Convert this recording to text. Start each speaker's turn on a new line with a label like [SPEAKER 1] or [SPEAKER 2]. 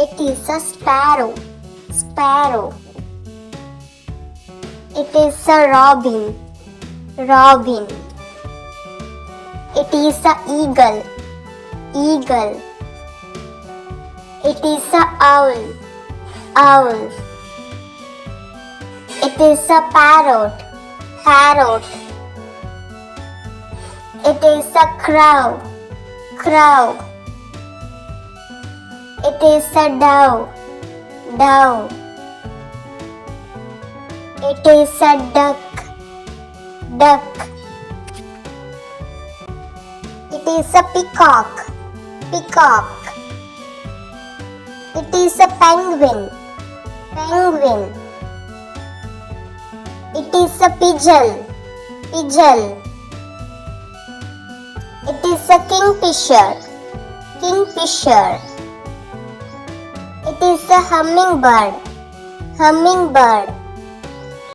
[SPEAKER 1] It is a sparrow. Sparrow. It is a robin. Robin. It is a eagle. Eagle. It is a owl. Owl. It is a parrot. Parrot. It is a crow. Crow. It is a dove. Dove. It is a duck. Duck. It is a peacock. Peacock. It is a penguin. Penguin. It is a pigeon. Pigeon. It is a kingfisher. Kingfisher. It is a hummingbird. Hummingbird.